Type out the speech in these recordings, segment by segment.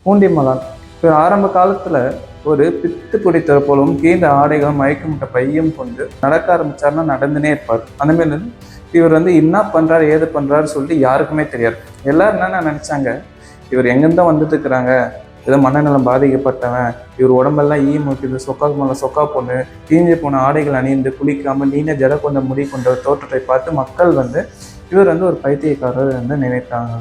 பூண்டி மகான் இவர் ஆரம்ப காலத்தில் ஒரு பித்து பிடித்தது போலவும் கீழ்ந்த ஆடைகளும் மயக்கமிட்ட பையும் கொண்டு நடக்க ஆரம்பிச்சாருன்னா நடந்துனே இருப்பார். அந்த மாதிரி இவர் என்ன பண்ணுறாரு ஏது பண்ணுறாரு சொல்லிட்டு யாருக்குமே தெரியாது. எல்லாரும் என்னென்ன நினச்சாங்க, இவர் எங்கேருந்தோ வந்துட்டு இருக்கிறாங்க, ஏதோ மனநலம் பாதிக்கப்பட்டவன், இவர் உடம்பெல்லாம் ஈ முக்கிது, சொக்காக்கு மேலே சொக்கா பொண்ணு, தீஞ்சு போன ஆடைகள் அணிந்து குளிக்காமல் நீண்ட ஜட கொண்ட முடி கொண்ட தோற்றத்தை பார்த்து மக்கள் இவர் ஒரு பைத்தியக்காரர் நினைத்தாங்க.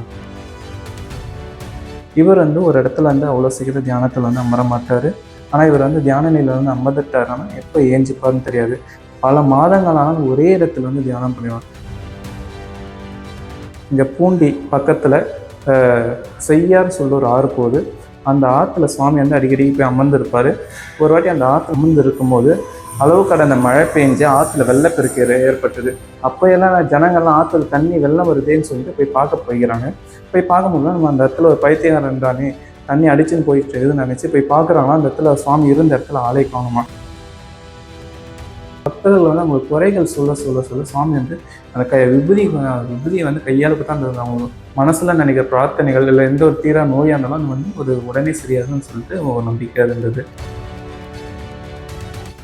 இவர் ஒரு இடத்துல அவ்வளோ சீக்கிரம் தியானத்தில் அமர மாட்டார். ஆனால் இவர் தியான நிலையில் அமர்ந்துட்டாருன்னா எப்போ ஏஞ்சிப்பாருன்னு தெரியாது. பல மாதங்களான ஒரே இடத்துல தியானம் பண்ணுவார். இங்கே பூண்டி பக்கத்தில் செய்யார் சொல்ல ஒரு ஆறு போகுது. அந்த ஆற்றுல சுவாமி அடிக்கடி போய் அமர்ந்திருப்பார். ஒரு வாட்டி அந்த ஆற்று அமர்ந்து இருக்கும்போது அளவு கடந்த மழை பெஞ்சு ஆற்றுல வெள்ளப்பெருக்கு ஏற்பட்டது. அப்போ எல்லாம் ஜனங்கள்லாம் ஆற்றுல தண்ணி வெள்ளம் வருதுன்னு சொல்லிட்டு போய் பார்க்க போய்கிறாங்க. போய் பார்க்கும்போது நம்ம அந்த இடத்துல ஒரு பைத்தியக்காரன் தானே தண்ணி அடிச்சுன்னு போயிட்டு இருக்குதுன்னு நினச்சி போய் பார்க்குறாங்கன்னா அந்த இடத்துல சுவாமி இருந்த இடத்துல ஆளை காணுமா. பக்தர்கள் அவங்க குறைகள் சொல்ல சொல்ல சொல்ல சுவாமி அந்த விபூதியை கையால் தான் அந்த அவங்க மனசில் நினைக்கிற பிரார்த்தனைகள் இல்லை எந்த ஒரு தீரா நோயாக இருந்தாலும் ஒரு உடனே சரியாதுன்னு சொல்லிட்டு ஒரு நம்பிக்கை இருந்தது.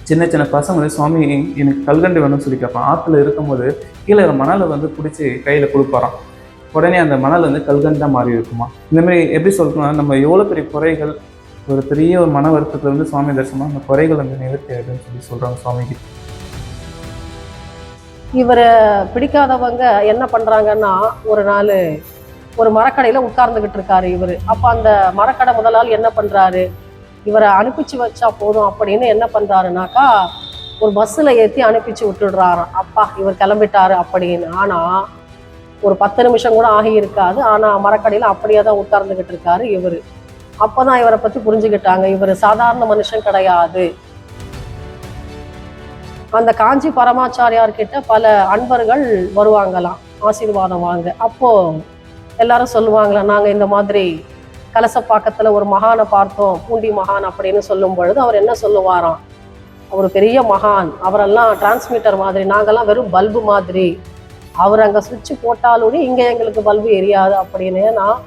சின்ன சின்ன பசங்க சுவாமி எனக்கு கல்கண்டு வேணும்னு சொல்லி கேட்பான். ஆற்றுல இருக்கும்போது கீழே மணலை குடிச்சு கையில் கொடுப்பாராம். உடனே அந்த மணல் கல்கண்டாக மாறி இருக்குமா. இந்தமாதிரி எப்படி சொல்லணும்னா நம்ம எவ்வளோ பெரிய குறைகள் ஒரு பெரிய ஒரு மன வருத்தத்தில் சுவாமி தரிசனம் அந்த குறைகள் நிவர்த்தி ஆகிடுன்னு சொல்லி சொல்கிறாங்க சுவாமிக்கு. இவரை பிடிக்காதவங்க என்ன பண்ணுறாங்கன்னா, ஒரு நாள் ஒரு மரக்கடையில் உட்கார்ந்துக்கிட்டு இருக்காரு இவர். அப்போ அந்த மரக்கடை முதலால் என்ன பண்ணுறாரு, இவரை அனுப்பிச்சு வச்சா போதும் அப்படின்னு என்ன பண்ணுறாருனாக்கா ஒரு பஸ்ஸில் ஏற்றி அனுப்பிச்சு விட்டுடுறாராம். அப்பா இவர் கிளம்பிட்டாரு அப்படின்னு. ஆனால் ஒரு 10 நிமிஷம் கூட ஆகியிருக்காது. ஆனால் மரக்கடையில் அப்படியே தான் உட்கார்ந்துக்கிட்டு இருக்காரு இவர். அப்போ தான் இவரை பற்றி புரிஞ்சுக்கிட்டாங்க, இவர் சாதாரண மனுஷன் கிடையாது. அந்த காஞ்சி பரமாச்சாரியார்கிட்ட பல அன்பர்கள் வருவாங்களாம் ஆசீர்வாதம் வாங்க. அப்போது எல்லாரும் சொல்லுவாங்களா, நாங்கள் இந்த மாதிரி கலசப்பாக்கத்தில் ஒரு மகானை பார்த்தோம், பூண்டி மகான் அப்படின்னு சொல்லும் பொழுது அவர் என்ன சொல்லுவாராம், அவர் பெரிய மகான், அவரெல்லாம் டிரான்ஸ்மிட்டர் மாதிரி, நாங்கள்லாம் வெறும் பல்பு மாதிரி, அவர் அங்கே சுவிட்சு போட்டாலும் இங்கே எங்களுக்கு பல்பு எரியாது அப்படின்னு. நான்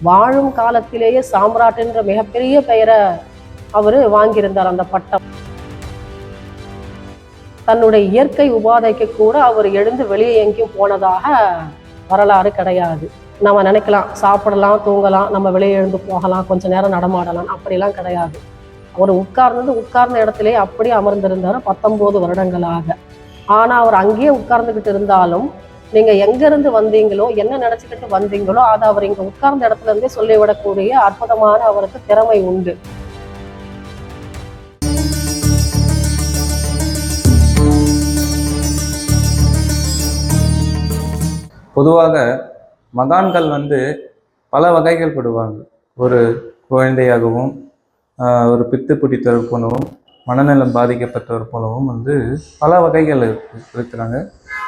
வாழும் காலத்திலேயே சாம்ராட்டுன்ற மிகப்பெரிய பெயரை அவர் வாங்கியிருந்தார். அந்த பட்டம் தன்னுடைய இயற்கை உபாதைக்கு கூட அவர் எழுந்து வெளியே எங்கேயும் போனதாக வரலாறு கிடையாது. நம்ம நினைக்கலாம் சாப்பிடலாம் தூங்கலாம், நம்ம வெளியே எழுந்து போகலாம், கொஞ்ச நேரம் நடமாடலாம், அப்படிலாம் கிடையாது. அவர் உட்கார்ந்த இடத்திலே அப்படியே அமர்ந்திருந்தார் 19 வருடங்களாக. ஆனால் அவர் அங்கேயே உட்கார்ந்துக்கிட்டு இருந்தாலும் நீங்கள் எங்கேருந்து வந்தீங்களோ என்ன நினச்சிக்கிட்டு வந்தீங்களோ அதை அவர் இங்கே உட்கார்ந்த இடத்துல இருந்தே சொல்லிவிடக்கூடிய அற்புதமான அவருக்கு திறமை உண்டு. பொதுவாக மகான்கள் பல வகைகள் படுவாங்க. ஒரு குழந்தையாகவும், ஒரு பித்து பிடித்தவர் போலவும், மனநலம் பாதிக்கப்பட்டவர் போலவும் பல வகைகள் இருக்கிறாங்க.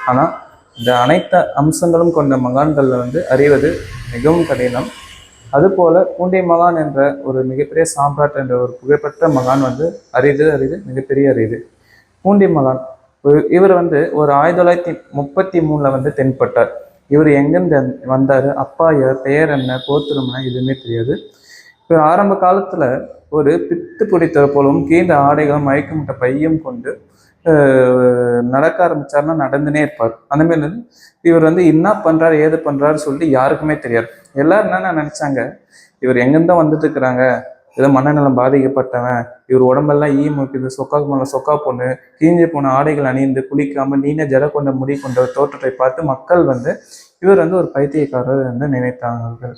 ஆனால் இந்த அனைத்து அம்சங்களும் கொண்ட மகான்கள் அறிவது மிகவும் கடினம். அதுபோல் பூண்டி மகான் என்ற ஒரு மிகப்பெரிய சாம்ராட் என்ற ஒரு புகழ்பெற்ற மகான் அரிது மிகப்பெரிய அரிது. பூண்டி மகான் இவர் ஒரு 1933 தென்பட்டார். இவர் எங்கேருந்து வந்தார், அப்பா பெயர் என்ன, கோத்திரம்னா எதுவுமே தெரியாது. இவர் ஆரம்ப காலத்தில் ஒரு பித்து பிடித்தவர் போலவும் கீழ்ந்த ஆடைகளும் மயக்கமிட்ட பையும் கொண்டு நடக்க ஆரம்பிச்சாருன்னா நடந்துனே இருப்பார். அந்த மாதிரி இவர் என்ன பண்ணுறாரு ஏது பண்ணுறாரு சொல்லிட்டு யாருக்குமே தெரியாது. எல்லாரும் என்னென்ன நினச்சாங்க, இவர் எங்கேருந்தோ வந்துட்டு இருக்கிறாங்க, ஏதோ மனநலம் பாதிக்கப்பட்டவன், இவர் உடம்பெல்லாம் ஈ முக்கிது, சொக்காக்கு மேலே சொக்கா பொண்ணு, தீஞ்சு போன ஆடைகள் அணிந்து குளிக்காமல் நீண்ட ஜட கொண்ட முடி கொண்ட தோற்றத்தை பார்த்து மக்கள் இவர் ஒரு பைத்தியக்காரர் நினைத்தாங்க.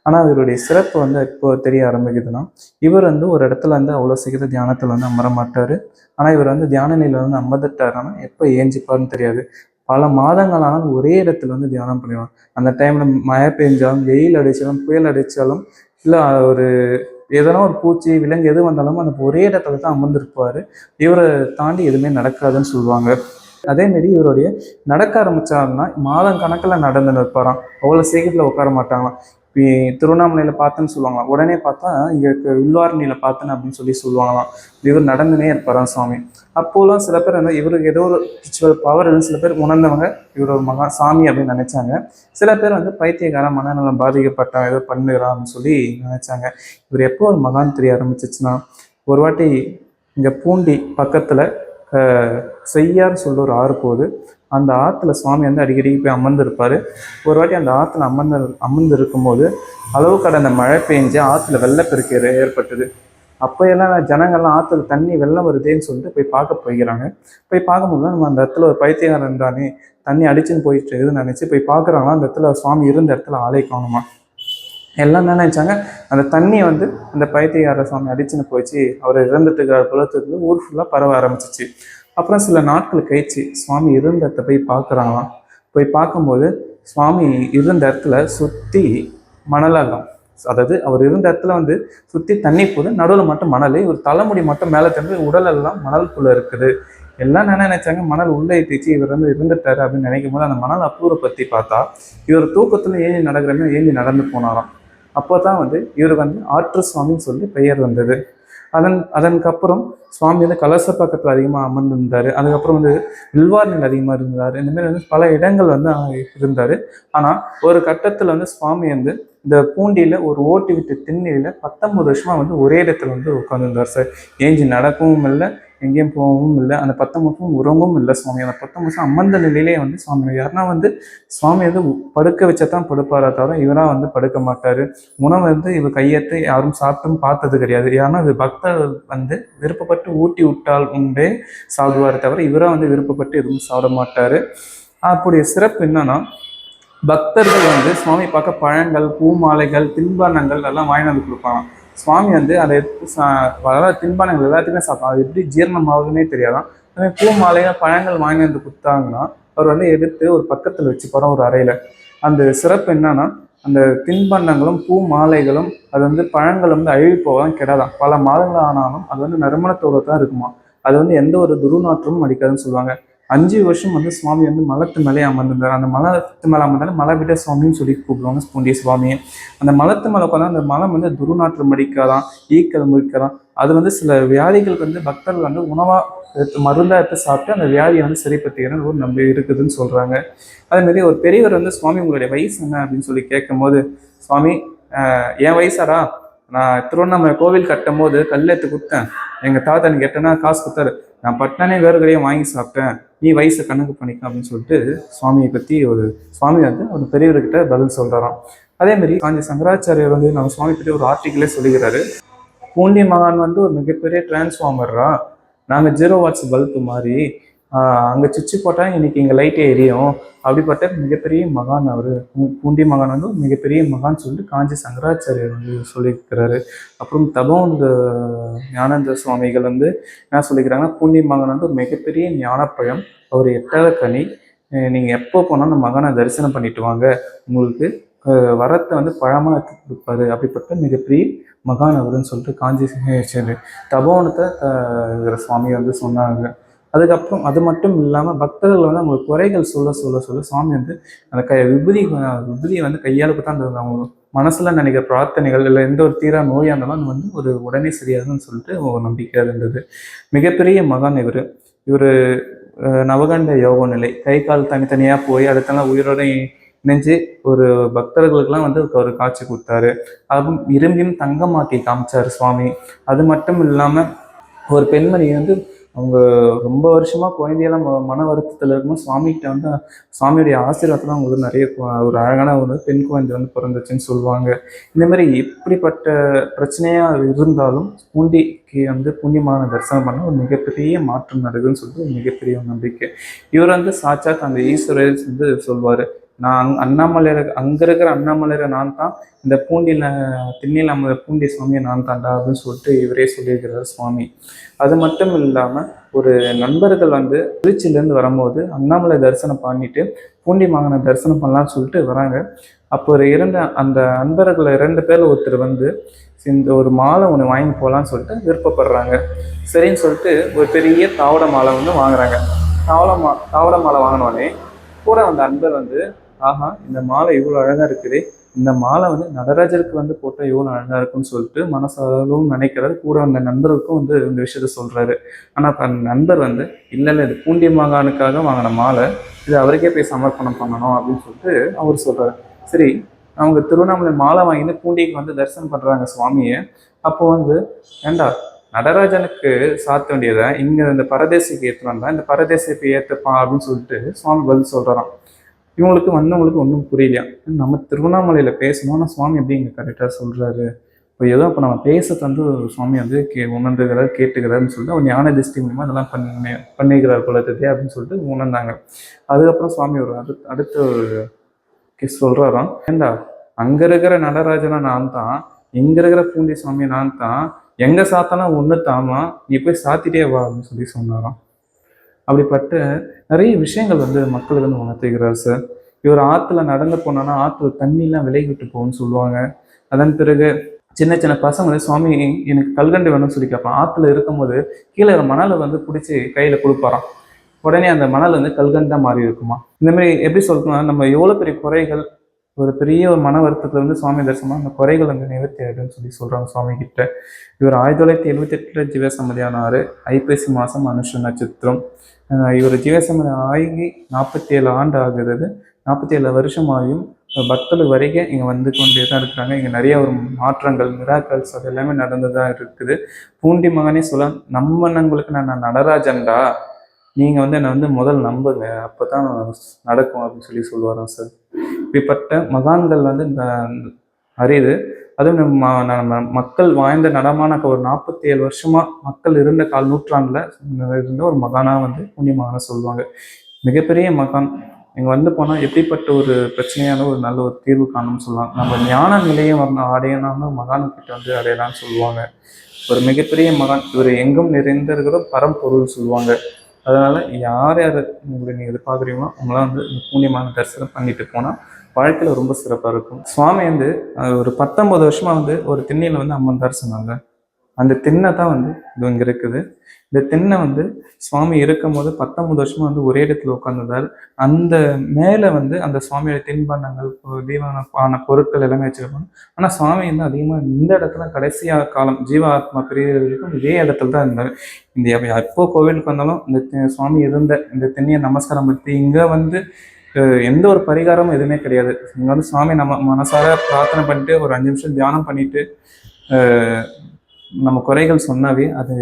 ஆனால் இவருடைய சிறப்பு இப்போ தெரிய ஆரம்பிக்குதுன்னா, இவர் ஒரு இடத்துல அவ்வளோ சீக்கிரம் தியானத்தில் அமர மாட்டார். ஆனால் இவர் தியான நிலையில் அமர்ந்துட்டாருன்னா எப்போ ஏஞ்சிப்பாருன்னு தெரியாது. பல மாதங்களான ஒரே இடத்துல தியானம் பண்ணுவாங்க. அந்த டைமில் மழை பெஞ்சாலும், வெயில் அடித்தாலும், புயல் அடித்தாலும், இல்லை ஒரு எதனா ஒரு பூச்சி விலங்கு எது வந்தாலும் அந்த ஒரே இடத்துல தான் அமர்ந்திருப்பார். இவரை தாண்டி எதுவுமே நடக்காதுன்னு சொல்லுவாங்க. அதேமாரி இவருடைய நடக்க ஆரம்பித்தாருன்னா மாதம் கணக்கில் நடந்து நிற்பாராம். அவ்வளோ சீக்கிரத்தில் உட்கார மாட்டாங்களாம். திருவண்ணாமலையில் பார்த்தேன்னு சொல்லுவாங்களாம். உடனே பார்த்தா இங்கே வில்வாரணியில் பார்த்தேன் அப்படின்னு சொல்லுவாங்களாம். இவர் நடந்துனே இருப்பாராம் சுவாமி. அப்போலாம் சில பேர் வந்து இவருக்கு ஏதோ ஒரு ஸ்பிரிச்சுவல் பவர் சில பேர் உணர்ந்தவங்க இவர் ஒரு மகா சாமி அப்படின்னு நினைச்சாங்க. சில பேர் வந்து பைத்தியக்காரன், மனநலம் பாதிக்கப்பட்ட ஏதோ பண்ணுறான் அப்படின்னு சொல்லி நினைச்சாங்க. இவர் எப்போ ஒரு மகான் தெரிய ஆரம்பிச்சிச்சுன்னா, ஒரு வாட்டி இங்கே பூண்டி பக்கத்தில் செய்யார்னு சொல்ல ஒரு ஆறு போகுது. அந்த ஆற்றுல சுவாமி வந்து அடிக்கடி போய் அமர்ந்திருப்பார். ஒரு வாட்டி அந்த ஆற்றுல அமர்ந்து இருக்கும்போது அளவு கடந்த மழை பெஞ்சு ஆற்றுல வெள்ளப்பெருக்கு ஏற்பட்டது. அப்போ எல்லாம் ஜனங்கள்லாம் ஆற்றுல தண்ணி வெள்ளம் வருதேன்னு சொல்லிட்டு போய் பார்க்க போய்க்கிறாங்க. போய் பார்க்கும்போது நம்ம அந்த இடத்துல ஒரு பைத்தியக்காரன் இருந்தானே தண்ணி அடிச்சுன்னு போயிட்டு இருக்குதுன்னு நினச்சி போய் பார்க்குறாங்கன்னா அந்த இடத்துல சுவாமி இருந்த இடத்துல ஆளை காணுமா. எல்லாம் என்ன நினைச்சாங்க, அந்த தண்ணி வந்து அந்த பைத்தியக்கார சுவாமி அடிச்சுன்னு போயிடுச்சு, அவர் இறந்துட்டுக்கிற புலத்துக்கு ஊர் ஃபுல்லாக பரவ ஆரம்பிச்சிச்சு. அப்புறம் சில நாட்கள் கழிச்சு சுவாமி இருந்த இடத்த போய் பார்க்குறாங்களாம். போய் பார்க்கும்போது சுவாமி இருந்த இடத்துல சுற்றி மணலாகும். அதாவது அவர் இருந்த இடத்துல வந்து சுற்றி தண்ணி போது, நடுவில் மட்டும் மணல், ஒரு தலைமுடி மட்டும் மேலே தந்து உடலெல்லாம் மணலுக்குள்ளே இருக்குது. எல்லாம் என்ன நினைச்சாங்க, மணல் உள்ளே ஏற்றிச்சு இவர் வந்து இருந்துட்டாரு அப்படின்னு நினைக்கும் போது அந்த மணல் அப்புறப்படுத்தி பார்த்தா இவர் தூக்கத்தில் ஏஞ்சி நடக்கிறமே ஏஞ்சி நடந்து போனாராம். அப்போ தான் வந்து இவர் வந்து ஆற்று சுவாமின்னு சொல்லி பெயர் வந்தது. அதற்கப்புறம் சுவாமி வந்து கலச பக்கத்தில் அதிகமாக அமர்ந்திருந்தார். அதுக்கப்புறம் வந்து வில்வாரணியில் அதிகமாக இருந்தார். இந்தமாரி வந்து பல இடங்கள் வந்து இருந்தார். ஆனால் ஒரு கட்டத்தில் வந்து சுவாமி வந்து இந்த பூண்டியில் ஒரு ஓட்டி விட்டு திண்ணையில் 19 வருஷமாக வந்து ஒரே இடத்துல வந்து உட்காந்துருந்தார் சார். ஏஞ்சி நடக்கவும் இல்லை, எங்கேயும் போகவும் இல்லை. அந்த 19 வருஷம் உறங்கவும் இல்லை சுவாமி. அந்த 19 வருஷம் அமர்ந்த நிலையிலே வந்து சுவாமி யாருன்னா வந்து சுவாமி வந்து படுக்க வச்சதான் படுப்பாரா தவிர இவராக வந்து படுக்க மாட்டார். உணவு வந்து இவர் கையெழுத்து யாரும் சாப்பிட்டும் பார்த்தது கிடையாது. ஏன்னா இது பக்தர் வந்து விருப்பப்பட்டு ஊட்டி விட்டால் உண்டே சாப்பிடுவார் தவிர இவராக வந்து விருப்பப்பட்டு எதுவும் சாப்பிட மாட்டார். அப்படி சிறப்பு என்னன்னா, பக்தர்கள் வந்து சுவாமி பார்க்க பழங்கள், பூ மாலைகள், தின்பண்டங்கள் எல்லாம் வாங்கி வந்து கொடுப்பாங்க. சுவாமி வந்து அதை எடுத்து தின்பண்டங்கள் எல்லாத்தையுமே சாப்பிடும். அது எப்படி ஜீரணமாகுதுன்னே தெரியாதான். அதே பூ மாலைகள், பழங்கள் வாங்கி வந்து கொடுத்தாங்கன்னா அவர் வந்து எடுத்து ஒரு பக்கத்தில் வச்சுப்பாரோம் ஒரு அறையில். அந்த சிறப்பு என்னன்னா, அந்த தின்பண்டங்களும் பூ மாலைகளும் அது வந்து பழங்கள் வந்து அழுகி போகாதான் கெடாதான். பல மாதங்கள் ஆனாலும் அது வந்து நறுமணத்தோடு தான் இருக்குமா. அது வந்து எந்த ஒரு துர்நாற்றமும் அடிக்காதுன்னு சொல்லுவாங்க. 5 வருஷம் வந்து சுவாமி வந்து மலத்து மேலே அமர்ந்திருந்தார். அந்த மலத்து மேலே அமர்ந்தாலும் மலைவிட சுவாமின்னு சொல்லி கூப்பிடுவாங்க பூண்டிய சுவாமியை. அந்த மலத்து மேலே உட்காந்தா அந்த மலம் வந்து துர்நாற்றம் அடிக்காதான், ஈக்கள் முடிக்கலாம். அது வந்து சில வியாதிகளுக்கு வந்து பக்தர்கள் வந்து உணவாக மருந்தாக எடுத்து சாப்பிட்டு அந்த வியாதியை வந்து சரிப்படுத்திக்கிற ஒரு நம்பி இருக்குதுன்னு சொல்கிறாங்க. அதேமாரி ஒரு பெரியவர் வந்து சுவாமி உங்களுடைய வயசு என்ன அப்படின்னு சொல்லி கேட்கும்போது, சுவாமி என் வயசாரா, நான் திருவண்ணாமலை கோவில் கட்டும் போது கல் எடுத்து கொடுத்தேன், எங்கள் தாத்தா எனக்கு எட்டனா காசு கொடுத்தாரு, நான் பட்டினானே வேறு கடையை வாங்கி சாப்பிட்டேன், நீ வயசை கணக்கு பண்ணிக்க அப்படின்னு சொல்லிட்டு சுவாமியை பற்றி ஒரு சுவாமி வந்து ஒரு பெரியவர்கிட்ட பதில் சொல்கிறாராம். அதேமாரி காஞ்சி சங்கராச்சாரியர் வந்து நம்ம சுவாமி பற்றி ஒரு ஆர்டிக்கிளே சொல்லிக்கிறாரு. பூண்டி மகான் வந்து ஒரு மிகப்பெரிய டிரான்ஸ்ஃபார்மரா, நாங்கள் 0 வாட்ஸ் பல்பு மாதிரி, அங்கே சுவிட்சு போட்டால் இன்னைக்கு இங்கே லைட்டே எரியும், அப்படிப்பட்ட மிகப்பெரிய மகான் அவர். பூண்டி மகான் வந்து மிகப்பெரிய மகான் சொல்லிட்டு காஞ்சி சங்கராச்சாரியர் வந்து சொல்லியிருக்கிறாரு. அப்புறம் தபோவந்த ஞானந்த சுவாமிகள் வந்து என்ன சொல்லிக்கிறாங்கன்னா, பூண்டி மகான் வந்து ஒரு மிகப்பெரிய ஞானப்பழம், அவர் எட்டாத கனி, நீங்கள் எப்போ போனாலும் அந்த மகானை தரிசனம் பண்ணிட்டு வாங்க, உங்களுக்கு வரத்தை வந்து பழமாக எடுத்து கொடுப்பாரு, அப்படிப்பட்ட மிகப்பெரிய மகான் அவருன்னு சொல்லிட்டு காஞ்சி தபோவனத்தை இருக்கிற சுவாமி வந்து சொன்னாங்க. அதுக்கப்புறம் அது மட்டும் இல்லாமல் பக்தர்கள் வந்து அவங்க குறைகள் சொல்ல சொல்ல சொல்ல சுவாமி வந்து அந்த விபூதியை வந்து கையால் தான் அந்த அவங்க மனசில் நினைக்கிற பிரார்த்தனைகள் இல்லை எந்த ஒரு தீரா நோயாக இருந்தாலும் வந்து ஒரு உடனே சரியாகுதுன்னு சொல்லிட்டு ஒரு நம்பிக்கை இருந்தது. மிகப்பெரிய மகான் இவர் நவகண்ட யோக நிலை, கை கால் தனித்தனியாக போய் அடுத்தெல்லாம் உயிரோட இணைஞ்சு ஒரு பக்தர்களுக்கெல்லாம் வந்து ஒரு காட்சி கொடுத்தாரு. அதுவும் இரும்பியும் தங்கமாக்கி காமிச்சார் சுவாமி. அது மட்டும் இல்லாமல் ஒரு பெண்மணி வந்து அவங்க ரொம்ப வருஷமாக குழந்தையெல்லாம் மன வருத்தத்தில் இருக்கும்போது சுவாமிகிட்ட வந்து சுவாமியுடைய ஆசீர்வாதத்தில் அவங்களுக்கு நிறைய ஒரு அழகான ஒரு பெண் குழந்தை வந்து பிறந்துச்சுன்னு சொல்லுவாங்க. இந்த மாதிரி எப்படிப்பட்ட பிரச்சனையாக இருந்தாலும் பூண்டிக்கு வந்து புண்ணியமான தரிசனம் பண்ண ஒரு மிகப்பெரிய மாற்றம் நடக்குதுன்னு சொல்லிட்டு ஒரு மிகப்பெரிய நம்பிக்கை. இவர் வந்து சாட்சாத் அந்த ஈஸ்வரர் வந்து சொல்வார், நான் அண்ணாமலையர் அங்கே இருக்கிற அண்ணாமலையரை நான் தான், இந்த திண்ணியில் நம்ம பூண்டி சுவாமியை நான் தாண்டா அப்படின்னு சொல்லிட்டு இவரே சொல்லியிருக்கிறார் சுவாமி. அது மட்டும் இல்லாமல் ஒரு நண்பர்கள் வந்து திருச்சியிலேருந்து வரும்போது அண்ணாமலை தரிசனம் பண்ணிட்டு பூண்டி மகனை தரிசனம் பண்ணலான்னு சொல்லிட்டு வராங்க. அப்போ அந்த நண்பர்கள் 2 பேரில் ஒருத்தர் வந்து இந்த ஒரு மாலை ஒன்று வாங்கி போகலான்னு சொல்லிட்டு விருப்பப்படுறாங்க. சரின்னு சொல்லிட்டு ஒரு பெரிய தாவட மாலை வந்து வாங்குறாங்க. தாவட மாலை வாங்கினோடனே கூட அந்த அன்பர் வந்து ஆஹா இந்த மாலை இவ்வளோ அழகா இருக்குது, இந்த மாலை வந்து நடராஜருக்கு வந்து போட்டால் எவ்வளோ அழகா இருக்குன்னு சொல்லிட்டு மனசாலும் நினைக்கிறாரு. கூட அந்த நண்பருக்கும் வந்து இந்த விஷயத்த சொல்றாரு. ஆனால் அப்ப அந்த நண்பர் வந்து இல்லை இல்லை, இது பூண்டி மகானுக்காக வாங்கின மாலை, இது அவருக்கே போய் சமர்ப்பணம் பண்ணணும் அப்படின்னு சொல்லிட்டு அவர் சொல்றாரு. சரி, அவங்க திருவண்ணாமலை மாலை வாங்கிட்டு பூண்டிக்கு வந்து தரிசனம் பண்றாங்க சுவாமியை. அப்போ வந்து ஏண்டா நடராஜனுக்கு சாத்த வேண்டியதை இங்க இந்த பரதேசிக்கு ஏற்று வந்தா இந்த பரதேசிக்கு ஏற்றுப்பான் அப்படின்னு சொல்லிட்டு சுவாமி பதில் சொல்றாராம். இவங்களுக்கு வந்தவங்களுக்கு ஒன்றும் புரியலையா, நம்ம திருவண்ணாமலையில பேசணும், ஆனால் சுவாமி எப்படி இங்கே கரெக்டாக சொல்றாரு, இப்போ ஏதோ இப்போ நம்ம பேசுறது வந்து சுவாமி வந்து உணர்ந்துகிறார் கேட்டுக்கிறாருன்னு சொல்லிட்டு அவர் ஞான திருஷ்டி மூலமா அதெல்லாம் பண்ணிக்கிறார் குலத்தே அப்படின்னு சொல்லிட்டு உணர்ந்தாங்க. அதுக்கப்புறம் சுவாமி ஒரு அடுத்த ஒரு சொல்றாராம், ஏண்டா அங்க இருக்கிற நடராஜனா நான் தான், இங்க இருக்கிற பூண்டி சுவாமி நான் தான், எங்க சாத்தானா ஒன்று தாமா, நீ போய் சாத்திட்டே வா அப்படின்னு சொல்லி சொன்னாராம். அப்படிப்பட்ட நிறைய விஷயங்கள் வந்து மக்களுக்கு வந்து உணர்த்துகிறார் சார். இவர் ஆற்றுல நடந்து போனோன்னா ஆற்றுல தண்ணிலாம் விலகி விட்டு போகும்னு சொல்லுவாங்க. அதன் பிறகு சின்ன சின்ன பசங்க வந்து சுவாமி எனக்கு கல்கண்டு வேணும்னு சொல்லி கேட்பான். ஆற்றுல இருக்கும்போது கீழே மணலை வந்து பிடிச்சி கையில் கொடுப்பாராம். உடனே அந்த மணல் வந்து கல்கண்டாக மாறி இருக்குமா. இந்த மாதிரி எப்படி சொல்லணும்னா நம்ம எவ்வளோ பெரிய குறைகள், ஒரு பெரிய ஒரு மன வருத்தத்துல வந்து சுவாமி தரிசனம் அந்த குறைகள் வந்து நிவர்த்தி ஆகிடுன்னு சொல்லி சொல்றாங்க சுவாமி கிட்ட. இவர் 1978 ஜீவசமாதி ஆனாரு. ஐப்பசி மாதம் அனுஷ நட்சத்திரம். இவர் ஜீவசமாதி ஆகி 47 ஆண்டு ஆகுறது. 47 வருஷமாகியும் பக்தர்கள் வரைக்கும் இங்கே வந்து கொண்டே தான் இருக்கிறாங்க. இங்கே நிறைய ஒரு மாற்றங்கள் மிராக்கல்ஸ் அது எல்லாமே நடந்து தான் இருக்குது. பூண்டி மகனே சொல்ல, நம்மங்களுக்கு நான் நடராஜன்டா, நீங்கள் வந்து என்னை வந்து முதல் நம்புங்க, அப்போ தான் நடக்கும் அப்படின்னு சொல்லி சொல்லுவாராம் சார். இப்படிப்பட்ட மகான்கள் வந்து இந்த அரிது. அதுவும் நம்ம மக்கள் வாய்ந்த நடமான ஒரு 47 வருஷமா மக்கள் இருந்த நூற்றாண்டுல இருந்த ஒரு மகானாக வந்து புண்ணிய மகானை சொல்லுவாங்க. மிகப்பெரிய மகான். இங்கே வந்து போனால் எப்படிப்பட்ட ஒரு பிரச்சனையான ஒரு நல்ல ஒரு தீர்வு காணும்னு சொல்லுவாங்க. நம்ம ஞான நிலையம் வரணும் அடையணும்னு மகான்கிட்ட வந்து அடையலாம்னு சொல்லுவாங்க. ஒரு மிகப்பெரிய மகான். இவர் எங்கும் நிறைந்திருக்கிற பரம்பொருள் சொல்லுவாங்க. அதனால யார் யார் உங்களுக்கு நீங்கள் எதிர்பார்க்குறீங்களோ அவங்களாம் வந்து இந்த புண்ணியமான தரிசனம் பண்ணிட்டு போனால் வாழ்க்கையில் ரொம்ப சிறப்பாக இருக்கும். சுவாமி வந்து ஒரு 19 வருஷமா வந்து ஒரு திண்ணையில் வந்து அம்மன் தரிசனாங்க. அந்த திண்ணை தான் வந்து இது இங்கே இருக்குது. இந்த திண்ணை வந்து சுவாமி இருக்கும் போது 19 வருஷமா வந்து ஒரே இடத்துல உட்காந்துருந்தார். அந்த மேலே வந்து அந்த சுவாமியோட தின்பண்டங்கள் தீவான பொருட்கள் எல்லாமே வச்சிருப்பாங்க. ஆனால் சுவாமி வந்து அதிகமாக இந்த இடத்துல கடைசியாக காலம் ஜீவ ஆத்மா பிரிவுகளுக்கும் இதே இடத்துல தான் இருந்தார். இந்த எப்போ கோவிலுக்கு வந்தாலும் இந்த சுவாமி இருந்த இந்த திண்ணையை நமஸ்காரம் பற்றி இங்கே வந்து எந்த ஒரு பரிகாரமும் எதுவுமே கிடையாது. இங்கே வந்து சுவாமி நம்ம மனசார பிரார்த்தனை பண்ணிட்டு ஒரு 5 நிமிஷம் தியானம் பண்ணிட்டு நம்ம குறைகள் சொன்னாவே அது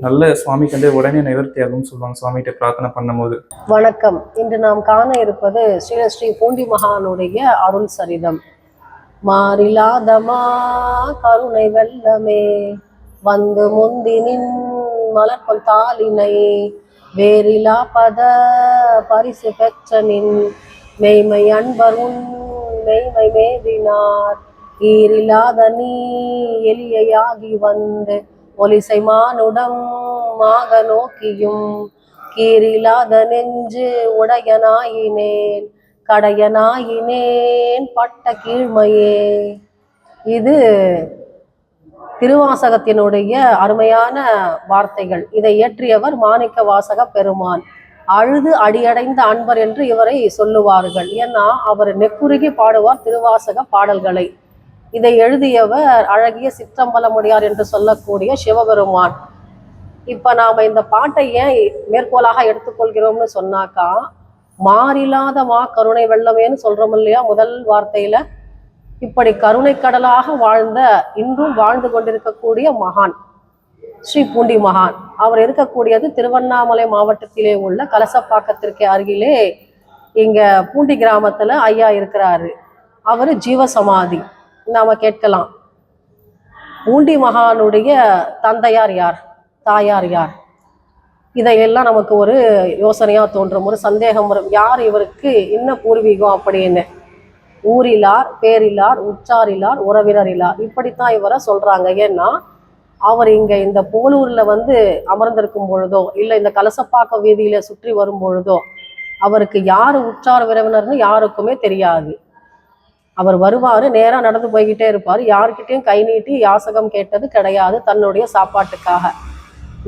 நல்ல சுவாமிக்கு வந்து உடனே நிவர்த்தி ஆகும்னு சொல்லுவாங்க சுவாமிகிட்ட பிரார்த்தனை பண்ணும்போது. வணக்கம். இன்று நாம் காண இருப்பது ஸ்ரீ பூண்டி மகானுடைய அருள் சரிதம். மாறிலாதமா கருணை வெள்ளமே வந்து முந்தினின் மலர்பொல் தாளினை வேறிலா பத பரிசு பெற்றனின் மெய்மை அன்பர் உன் மெய்மை மேவினார் ஈரில்லாத நீ எளியாகி வந்து ஒலிசை மானுடம் மாக நோக்கியும் கீரில்லாத நெஞ்சு உடையனாயினேன் கடையனாயினேன் பட்ட கீழ்மையே. இது திருவாசகத்தினுடைய அருமையான வார்த்தைகள். இதை இயற்றியவர் மாணிக்க வாசக பெருமான். அழுது அடியடைந்த அன்பர் என்று இவரை சொல்லுவார்கள். ஏன்னா அவர் நெக்குருகி பாடுவார் திருவாசக பாடல்களை. இதை எழுதியவர் அழகிய சிற்றம்பலமுடியார் என்று சொல்லக்கூடிய சிவபெருமான். இப்ப நாம இந்த பாட்டை ஏன் மேற்கோளாக எடுத்துக்கொள்கிறோம்னு சொன்னாக்கா, மாறில்லாத கருணை வெள்ளமேன்னு சொல்றோம் இல்லையா முதல் வார்த்தையில. இப்படி கருணை கடலாக வாழ்ந்த இன்றும் வாழ்ந்து கொண்டிருக்கக்கூடிய மகான் ஸ்ரீ பூண்டி மகான். அவர் இருக்கக்கூடியது திருவண்ணாமலை மாவட்டத்திலே உள்ள கலசப்பாக்கத்திற்கு அருகிலே இங்க பூண்டி கிராமத்துல ஐயா இருக்கிறாரு. அவரு ஜீவசமாதி. நாம கேட்கலாம், பூண்டி மகானுடைய தந்தையார் யார், தாயார் யார்? இதையெல்லாம் நமக்கு ஒரு யோசனையா தோன்றும், ஒரு சந்தேகம் வரும். யார் இவருக்கு என்ன பூர்வீகம் அப்படின்னு. ஊரிலார், பேரிலார், உற்றாரிலார், உறவினரிலார், இப்படித்தான் இவரை சொல்றாங்க. ஏன்னா அவர் இங்க இந்த போலூர்ல வந்து அமர்ந்திருக்கும் பொழுதோ இல்லை இந்த கலசப்பாக்க வீதியில சுற்றி வரும் பொழுதோ அவருக்கு யாரு உற்றார் உறவினர்னு யாருக்குமே தெரியாது. அவர் வருவாரு, நேரா நடந்து போய்கிட்டே இருப்பாரு. யாருக்கிட்டையும் கை நீட்டி யாசகம் கேட்டது கிடையாது தன்னுடைய சாப்பாட்டுக்காக.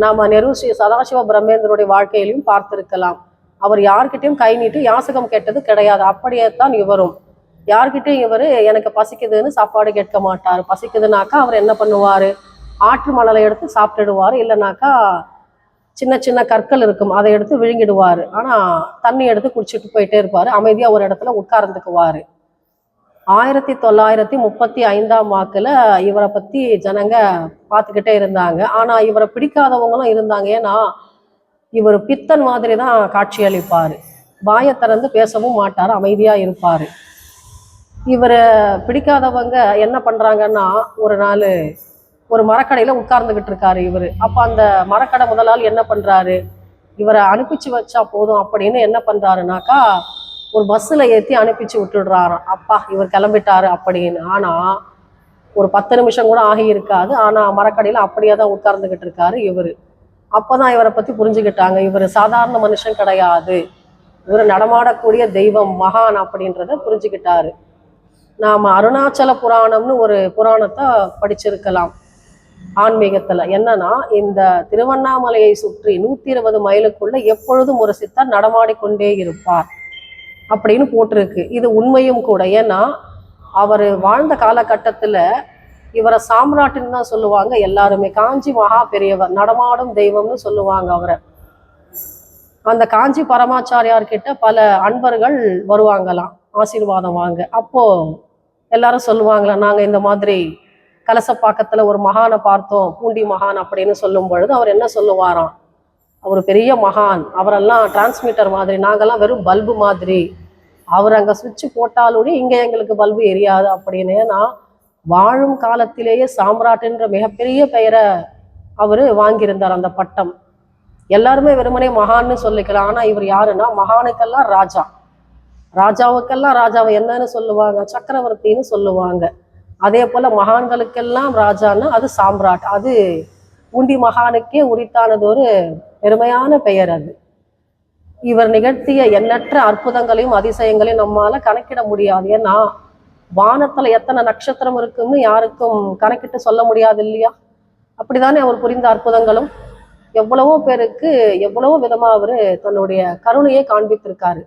நாம நெரு ஸ்ரீ சதாசிவ பிரம்மேந்திரனுடைய வாழ்க்கையிலையும் பார்த்திருக்கலாம். அவர் யார்கிட்டயும் கை நீட்டி யாசகம் கேட்டது கிடையாது. அப்படியே தான் இவரும் யார்கிட்டயும் இவர் எனக்கு பசிக்குதுன்னு சாப்பாடு கேட்க மாட்டார். பசிக்குதுனாக்கா அவர் என்ன பண்ணுவார், ஆற்று மணலை எடுத்து சாப்பிட்டுடுவார். இல்லைனாக்கா சின்ன சின்ன கற்கள் இருக்கும், அதை எடுத்து விழுங்கிடுவார். ஆனால் தண்ணி எடுத்து குடிச்சிட்டு போயிட்டே இருப்பார். அமைதியாக ஒரு இடத்துல உட்கார்ந்துக்குவார். 1935 இவரை பற்றி ஜனங்க பார்த்துக்கிட்டே இருந்தாங்க. ஆனால் இவரை பிடிக்காதவங்களும் இருந்தாங்க. ஏன்னா இவர் பித்தன் மாதிரி தான் காட்சி அளிப்பார். வாயை திறந்து பேசவும் மாட்டார், அமைதியாக இருப்பார். இவரை பிடிக்காதவங்க என்ன பண்ணுறாங்கன்னா, ஒரு நாள் ஒரு மரக்கடையில் உட்கார்ந்துக்கிட்டு இருக்காரு இவர். அப்போ அந்த மரக்கடை முதலாளி என்ன பண்ணுறாரு, இவரை அனுப்பிச்சு வச்சா போதும் அப்படின்னு என்ன பண்ணுறாருனாக்கா ஒரு பஸ்ஸில் ஏற்றி அனுப்பிச்சு விட்டுடுறாராம். அப்பா இவர் கிளம்பிட்டாரு அப்படின்னு. ஆனால் ஒரு 10 நிமிஷம் கூட ஆகியிருக்காது. ஆனால் மரக்கடையில் அப்படியே தான் உட்கார்ந்துக்கிட்டு இருக்காரு இவர். அப்போ தான் இவரை பற்றி புரிஞ்சுக்கிட்டாங்க, இவர் சாதாரண மனுஷன் கிடையாது, இவர் நடமாடக்கூடிய தெய்வம், மகான் அப்படின்றத புரிஞ்சுக்கிட்டாரு. நாம் அருணாச்சல புராணம்னு ஒரு புராணத்தை படிச்சிருக்கலாம் ஆன்மீகத்துல. என்னன்னா, இந்த திருவண்ணாமலையை சுற்றி 120 மைலுக்குள்ள எப்பொழுதும் ஒரு சித்தர் நடமாடிக்கொண்டே இருப்பார் அப்படின்னு போட்டிருக்கு. இது உண்மையும் கூட. ஏன்னா அவர் வாழ்ந்த காலகட்டத்துல இவரை சாம்ராட்டுன்னு தான் சொல்லுவாங்க எல்லாருமே. காஞ்சி மகா பெரியவர், நடமாடும் தெய்வம்னு சொல்லுவாங்க அவரை. அந்த காஞ்சி பரமாச்சாரியார் கிட்ட பல அன்பர்கள் வருவாங்களாம் ஆசீர்வாதம் வாங்க. அப்போ எல்லாரும் சொல்லுவாங்களா, நாங்க இந்த மாதிரி கலசப்பாக்கத்துல ஒரு மகானை பார்த்தோம், பூண்டி மகான் அப்படின்னு சொல்லும் பொழுது அவர் என்ன சொல்லுவாராம், அவர் பெரிய மகான், அவரெல்லாம் டிரான்ஸ்மிட்டர் மாதிரி, நாங்கெல்லாம் வெறும் பல்பு மாதிரி, அவர் அங்கே சுவிட்ச் போட்டாலுடைய இங்கே எங்களுக்கு பல்பு எரியாது அப்படின்னு. ஏன்னா வாழும் காலத்திலேயே சாம்ராட்டுன்ற மிகப்பெரிய பெயரை அவர் வாங்கியிருந்தார், அந்த பட்டம். எல்லாருமே வெறுமனே மகான்னு சொல்லிக்கலாம். ஆனால் இவர் யாருன்னா, மகானுக்கெல்லாம் ராஜா, ராஜாவுக்கெல்லாம் ராஜாவை என்னன்னு சொல்லுவாங்க, சக்கரவர்த்தின்னு சொல்லுவாங்க. அதே போல மகான்களுக்கெல்லாம் ராஜான்னா அது சாம்ராட். அது பூண்டி மகானுக்கே உரித்தானது ஒரு பெருமையான பெயர் அது. இவர் நிகழ்த்திய எண்ணற்ற அற்புதங்களையும் அதிசயங்களையும் நம்மால கணக்கிட முடியாது. ஏன்னா வானத்துல எத்தனை நட்சத்திரம் இருக்குன்னு யாருக்கும் கணக்கிட்டு சொல்ல முடியாது இல்லையா? அப்படித்தானே அவர் புரிந்த அற்புதங்களும் எவ்வளவோ பேருக்கு எவ்வளவோ விதமா அவரு தன்னுடைய கருணையை காண்பித்திருக்காரு.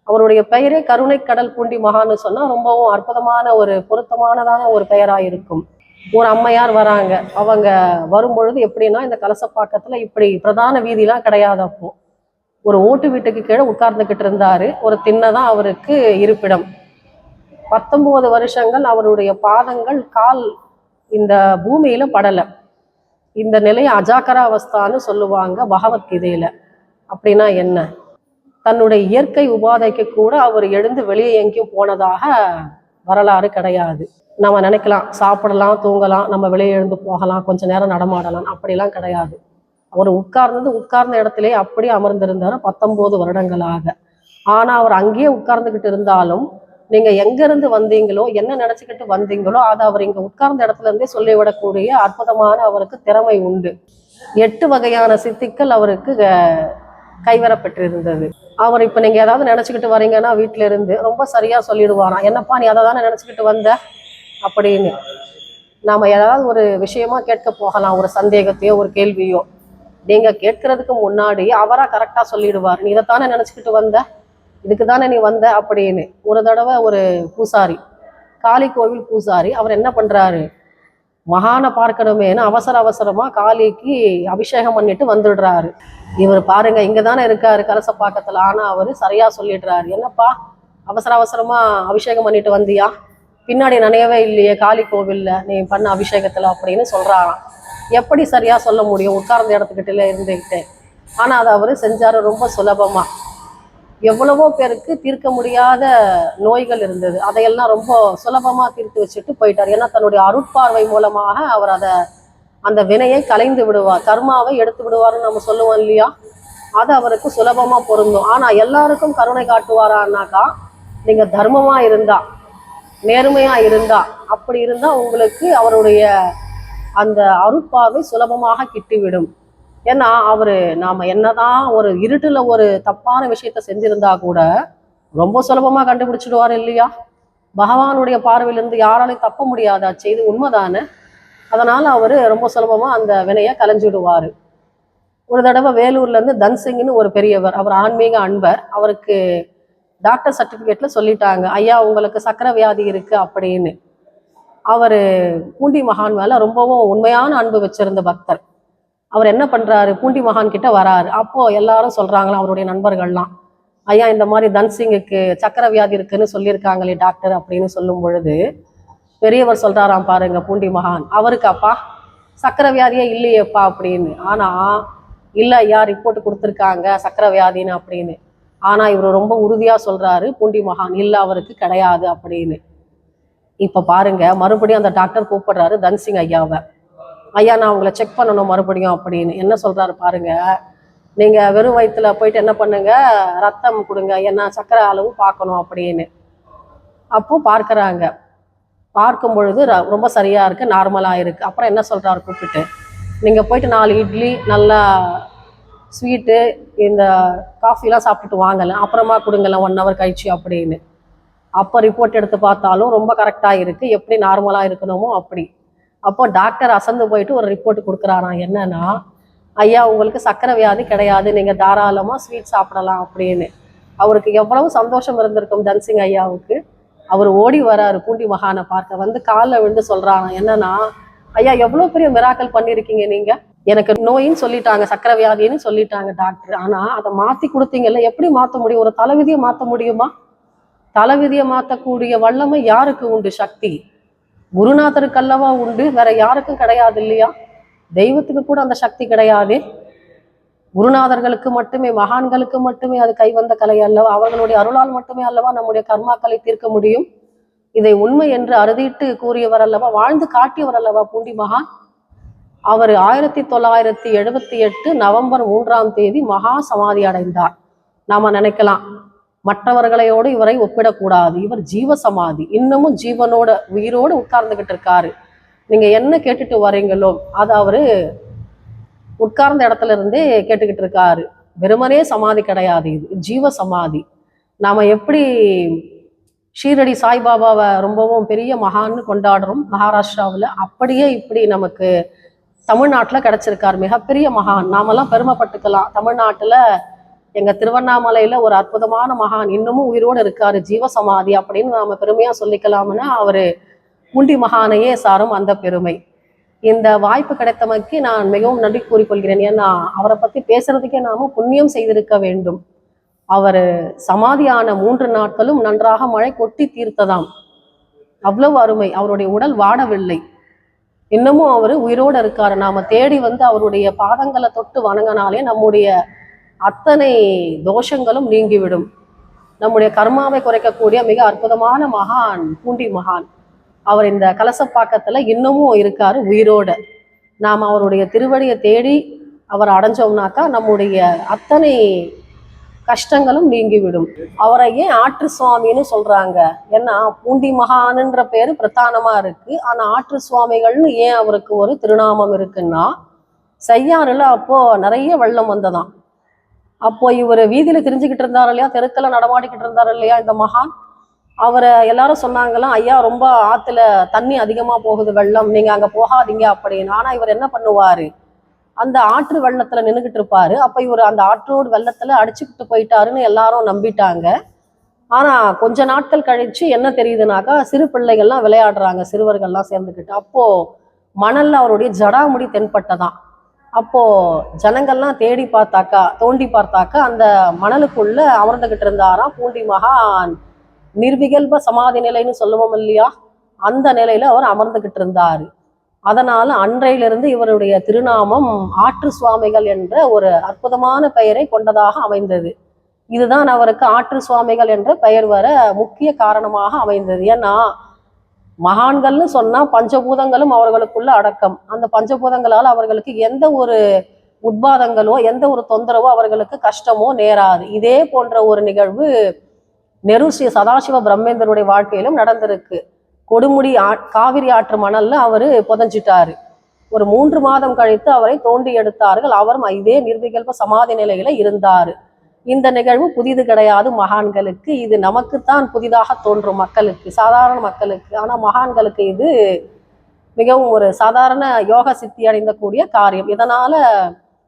அவருடைய பெயரே கருணை கடல் பூண்டி மகான்னு சொன்னா ரொம்பவும் அற்புதமான ஒரு பொருத்தமானதான ஒரு பெயராயிருக்கும். ஒரு அம்மையார் வராங்க, அவங்க வரும்பொழுது எப்படின்னா, இந்த கலசப்பாக்கத்துல இப்படி பிரதான வீதிலாம் கிடையாது. அப்போ ஒரு ஓட்டு வீட்டுக்கு கீழே உட்கார்ந்துக்கிட்டு இருந்தாரு. ஒரு திண்ணதான் அவருக்கு இருப்பிடம். 19 வருஷங்கள் அவருடைய பாதங்கள் கால் இந்த பூமியில படல. இந்த நிலையை அஜாக்கரா அவஸ்தான்னு சொல்லுவாங்க பகவத்கீதையில. அப்படின்னா என்ன, தன்னுடைய இயற்கை உபாதைக்கு கூட அவர் எழுந்து வெளியே எங்கேயும் போனதாக வரலாறு கிடையாது. நம்ம நினைக்கலாம் சாப்பிடலாம், தூங்கலாம், நம்ம வெளியே எழுந்து போகலாம், கொஞ்ச நேரம் நடமாடலாம், அப்படிலாம் கிடையாது. அவர் உட்கார்ந்த இடத்திலே அப்படியே அமர்ந்திருந்தார் 19 வருடங்களாக. ஆனா அவர் அங்கேயே உட்கார்ந்துகிட்டு இருந்தாலும் நீங்க எங்க இருந்து வந்தீங்களோ, என்ன நினைச்சுக்கிட்டு வந்தீங்களோ, அதை அவர் இங்க உட்கார்ந்த இடத்துல இருந்தே சொல்லிவிடக்கூடிய அற்புதமான அவருக்கு திறமை உண்டு. 8 வகையான சித்திகள் அவருக்கு கைவரப்பெற்றிருந்தது. அவர் இப்ப நீங்க ஏதாவது நினைச்சுக்கிட்டு வரீங்கன்னா வீட்டுல இருந்து ரொம்ப சரியா சொல்லிடுவாராம், என்னப்பா நீ அதை தானே நினைச்சுக்கிட்டு வந்த அப்படின்னு. நாம ஏதாவது ஒரு விஷயமா கேட்க போகலாம், ஒரு சந்தேகத்தையோ ஒரு கேள்வியோ, நீங்க கேட்கறதுக்கு முன்னாடி அவரா கரெக்டா சொல்லிடுவார், நீ இதைத்தானே நினைச்சுக்கிட்டு வந்த, இதுக்கு தானே நீ வந்த அப்படின்னு. ஒரு தடவை ஒரு பூசாரி, காளி கோவில் பூசாரி, அவர் என்ன பண்றாரு, மகானை பார்க்கணுமேனு அவசரமா காளிக்கு அபிஷேகம் பண்ணிட்டு வந்துடுறாரு. இவர் பாருங்க இங்க தானே இருக்காரு கலசப்பாக்கத்துல. ஆனா அவரு சரியா சொல்லிடுறாரு, என்னப்பா அவசரமா அபிஷேகம் பண்ணிட்டு வந்தியா, பின்னாடி நினையவே இல்லையே காளி கோவில்ல நீ பண்ண அபிஷேகத்துல அப்படின்னு சொல்றாராம். எப்படி சரியா சொல்ல முடியும் உட்கார்ந்த இடத்துக்கிட்ட இருந்துக்கிட்டே? ஆனா அதை அவரு செஞ்சாரு ரொம்ப சுலபமா. எவ்வளவோ பேருக்கு தீர்க்க முடியாத நோய்கள் இருந்தது, அதையெல்லாம் ரொம்ப சுலபமா தீர்த்து வச்சுட்டு போயிட்டார். ஏன்னா தன்னுடைய அருட்பார்வை மூலமாக அவர் அந்த வினையை கலைந்து விடுவார், கர்மாவை எடுத்து விடுவார்னு நம்ம சொல்லுவோம் இல்லையா? அது அவருக்கு சுலபமா பொருந்தும். ஆனா எல்லாருக்கும் கருணை காட்டுவாரான்னாக்கா, நீங்க தர்மமா இருந்தா, நேர்மையா இருந்தா, அப்படி இருந்தா உங்களுக்கு அவருடைய அந்த அருட்பார்வை சுலபமாக கிட்டிவிடும். ஏன்னா நாம என்னதான் ஒரு இருட்டுல ஒரு தப்பான விஷயத்த செஞ்சிருந்தா கூட ரொம்ப சுலபமா கண்டுபிடிச்சிடுவார் இல்லையா? பகவானுடைய பார்வையிலிருந்து யாராலையும் தப்ப முடியாதா செய்து, உண்மைதானே? அதனால அவரு ரொம்ப சுலபமா அந்த வினையை கலைஞ்சிடுவாரு. ஒரு தடவை வேலூர்ல இருந்து தன்சிங்னு ஒரு பெரியவர், அவர் ஆன்மீக அன்பர், அவருக்கு டாக்டர் சர்டிபிகேட்ல சொல்லிட்டாங்க, ஐயா உங்களுக்கு சக்கரை வியாதி இருக்கு அப்படின்னு. அவரு பூண்டி மகான் மேல ரொம்பவும் உண்மையான அன்பு வச்சிருந்த பக்தர். அவர் என்ன பண்றாரு, பூண்டி மகான் கிட்ட வராரு. அப்போ எல்லாரும் சொல்றாங்களாம், அவருடைய நண்பர்கள்லாம், ஐயா இந்த மாதிரி தன்சிங்குக்கு சக்கரை வியாதி இருக்குன்னு சொல்லியிருக்காங்களே டாக்டர் அப்படின்னு சொல்லும் பொழுது பெரியவர் சொல்றாராம், பாருங்க பூண்டி மகான், அவருக்கு அப்பா சக்கரை வியாதியே இல்லையேப்பா அப்படின்னு. ஆனா இல்ல ஐயா ரிப்போர்ட் கொடுத்துருக்காங்க சக்கரை வியாதின்னு அப்படின்னு. ஆனா இவர் ரொம்ப உறுதியா சொல்றாரு பூண்டி மகான், இல்ல அவருக்கு கிடையாது அப்படின்னு. இப்ப பாருங்க, மறுபடியும் அந்த டாக்டர் கூப்பிடுறாரு தன்சிங் ஐயாவை. ஐயா நான் உங்களை செக் பண்ணணும் மறுபடியும் அப்படின்னு. என்ன சொல்றாரு பாருங்க, நீங்க வெறும் வயிற்றுல போயிட்டு என்ன பண்ணுங்க, ரத்தம் கொடுங்க, என்ன சக்கரை அளவு பார்க்கணும் அப்படின்னு. அப்போ பார்க்கறாங்க, பார்க்கும் பொழுது ரொம்ப சரியா இருக்கு, நார்மலா இருக்கு. அப்புறம் என்ன சொல்றாரு கூப்பிட்டு, நீங்க போயிட்டு 4 இட்லி நல்லா ஸ்வீட்டு இந்த காஃபிலாம் சாப்பிட்டுட்டு வாங்கல, அப்புறமா கொடுங்கல 1 ஹவர் கழிச்சு அப்படின்னு. அப்போ ரிப்போர்ட் எடுத்து பார்த்தாலும் ரொம்ப கரெக்டாக இருக்குது, எப்படி நார்மலாக இருக்கணுமோ அப்படி. அப்போ டாக்டர் அசந்து போயிட்டு ஒரு ரிப்போர்ட் கொடுக்குறாராம், என்னன்னா ஐயா உங்களுக்கு சக்கரை வியாதி கிடையாது, நீங்கள் தாராளமாக ஸ்வீட் சாப்பிடலாம் அப்படின்னு. அவருக்கு எவ்வளவு சந்தோஷம் இருந்திருக்கும் தன்சிங் ஐயாவுக்கு. அவர் ஓடி வராரு பூண்டி மகானை பார்க்க, வந்து காலில் விழுந்து சொல்கிறாராம், என்னன்னா ஐயா எவ்வளோ பெரிய மிராக்கல் பண்ணியிருக்கீங்க நீங்கள், எனக்கு நோயின்னு சொல்லிட்டாங்க, சக்கரை வியாதின்னு சொல்லிட்டாங்க டாக்டர், ஆனால் அதை மாற்றி கொடுத்தீங்கல்ல, எப்படி மாற்ற முடியும், ஒரு தலைவிதியை மாற்ற முடியுமா? தலைவிதியை மாற்றக்கூடிய வல்லமை யாருக்கு உண்டு? சக்தி குருநாதருக்கு அல்லவா உண்டு, வேற யாருக்கும் கிடையாது இல்லையா? தெய்வத்துக்கு கூட அந்த சக்தி கிடையாது, குருநாதர்களுக்கு மட்டுமே, மகான்களுக்கு மட்டுமே அது கைவந்த கலை அல்லவா, அவர்களுடைய அருளால் மட்டுமே அல்லவா நம்முடைய கர்மாக்களை தீர்க்க முடியும். இதை உண்மை என்று அறுதிட்டு கூறியவர் அல்லவா, வாழ்ந்து காட்டியவர் அல்லவா பூண்டி மகான். அவர் 1978 நவம்பர் 3ஆம் தேதி மகா சமாதி அடைந்தார். நாம நினைக்கலாம் மற்றவர்களையோடு இவரை ஒப்பிடக்கூடாது, இவர் ஜீவ சமாதி, இன்னமும் ஜீவனோட உயிரோடு உட்கார்ந்துகிட்டு இருக்காரு. நீங்க என்ன கேட்டுட்டு வரீங்களோ அது அவரு உட்கார்ந்த இடத்துல இருந்தே கேட்டுக்கிட்டு இருக்காரு. வெறுமனே சமாதி கிடையாது, இது ஜீவ சமாதி. நாம எப்படி ஷீரடி சாய்பாபாவை ரொம்பவும் பெரிய மகான்னு கொண்டாடுறோம் மகாராஷ்டிராவில், அப்படியே இப்படி நமக்கு தமிழ்நாட்டில் கிடைச்சிருக்காரு மிகப்பெரிய மகான். நாமெல்லாம் பெருமைப்பட்டுக்கலாம், தமிழ்நாட்டில் எங்க திருவண்ணாமலையில ஒரு அற்புதமான மகான் இன்னமும் உயிரோடு இருக்காரு, ஜீவசமாதி அப்படின்னு நாம பெருமையா சொல்லிக்கலாம்னா அவரு பூண்டி மகானையே சாரும் அந்த பெருமை. இந்த வாய்ப்பு கிடைத்தமைக்கு நான் மிகவும் நன்றி கூறிக்கொள்கிறேன். ஏன்னா அவரை பத்தி பேசுறதுக்கே நாம புண்ணியம் செய்திருக்க வேண்டும். அவர் சமாதியான 3 நாட்களும் நன்றாக மழை கொட்டி தீர்த்ததாம், அவ்வளவு அருமை. அவருடைய உடல் வாடவில்லை, இன்னமும் அவர் உயிரோடு இருக்காரு. நாம தேடி வந்து அவருடைய பாதங்களை தொட்டு வணங்கினாலே நம்முடைய அத்தனை தோஷங்களும் நீங்கிவிடும். நம்முடைய கர்மாவை குறைக்கக்கூடிய மிக அற்புதமான மகான் பூண்டி மகான். அவர் இந்த கலசப்பாக்கத்துல இன்னமும் இருக்காரு உயிரோட. நாம் அவருடைய திருவடியை தேடி அவர் அடைஞ்சோம்னாக்கா நம்முடைய அத்தனை கஷ்டங்களும் நீங்கிவிடும். அவரை ஏன் ஆற்று சுவாமின்னு சொல்றாங்க? ஏன்னா பூண்டி மகான்ன்ற பேரு பிரதானமா இருக்கு, ஆனா ஆற்று சுவாமிகள்னு ஏன் அவருக்கு ஒரு திருநாமம் இருக்குன்னா, செய்யாறுல அப்போ நிறைய வெள்ளம் வந்ததாம். அப்போ இவர் வீதியில திரிஞ்சுக்கிட்டு இருந்தார் இல்லையா, தெருக்கெல்லாம் நடமாடிக்கிட்டு இருந்தார் இல்லையா இந்த மகான், அவரை எல்லாரும் சொன்னாங்களாம், ஐயா ரொம்ப ஆத்துல தண்ணி அதிகமா போகுது, வெள்ளம், நீங்க அங்க போகாதீங்க அப்படின்னு. ஆனா இவர் என்ன பண்ணுவாரு, அந்த ஆற்று வெள்ளத்துல நின்றுகிட்டு இருப்பாரு. அப்ப இவர் அந்த ஆற்றோடு வெள்ளத்துல அடிச்சுக்கிட்டு போயிட்டாருன்னு எல்லாரும் நம்பிட்டாங்க. ஆனா கொஞ்ச நாட்கள் கழிச்சு என்ன தெரியுதுனாக்கா, சிறு பிள்ளைகள்லாம் விளையாடுறாங்க, சிறுவர்கள்லாம் சேர்ந்துக்கிட்டு. அப்போ மணல்ல அவருடைய ஜடாமுடி தென்பட்டதான். அப்போ ஜனங்கள்லாம் தேடி பார்த்தாக்கா, தோண்டி பார்த்தாக்கா, அந்த மணலுக்குள்ள அமர்ந்துகிட்டு இருந்தாராம் பூண்டி மகான். நிர்விகல்ப சமாதி நிலைன்னு சொல்லுவோம் இல்லையா, அந்த நிலையில அவர் அமர்ந்துகிட்டு இருந்தாரு. அதனால அன்றையிலிருந்து இவருடைய திருநாமம் ஆற்று சுவாமிகள் என்ற ஒரு அற்புதமான பெயரை கொண்டதாக அமைந்தது. இதுதான் அவருக்கு ஆற்று சுவாமிகள் என்ற பெயர் வர முக்கிய காரணமாக அமைந்தது. ஏன்னா மகான்கள்னு சொன்னா பஞ்சபூதங்களும் அவர்களுக்குள்ள அடக்கம். அந்த பஞ்சபூதங்களால் அவர்களுக்கு எந்த ஒரு உத்பாதங்களோ எந்த ஒரு தொந்தரவோ அவர்களுக்கு கஷ்டமோ நேராது. இதே போன்ற ஒரு நிகழ்வு நெரு ஸ்ரீ சதாசிவ பிரம்மேந்தருடைய வாழ்க்கையிலும் நடந்திருக்கு. கொடுமுடி காவிரி ஆற்று மணல்ல அவரு புதஞ்சிட்டாரு. ஒரு 3 மாதம் கழித்து அவரை தோண்டி எடுத்தார்கள். அவரும் இதே நிர்விகல்ப சமாதி நிலையில இருந்தாரு. இந்த நிகழ்வு புதிது கிடையாது மகான்களுக்கு, இது நமக்குத்தான் புதிதாக தோன்றும் மக்களுக்கு, சாதாரண மக்களுக்கு. ஆனா மகான்களுக்கு இது மிகவும் ஒரு சாதாரண யோக சித்தி அடைந்த கூடிய காரியம். இதனால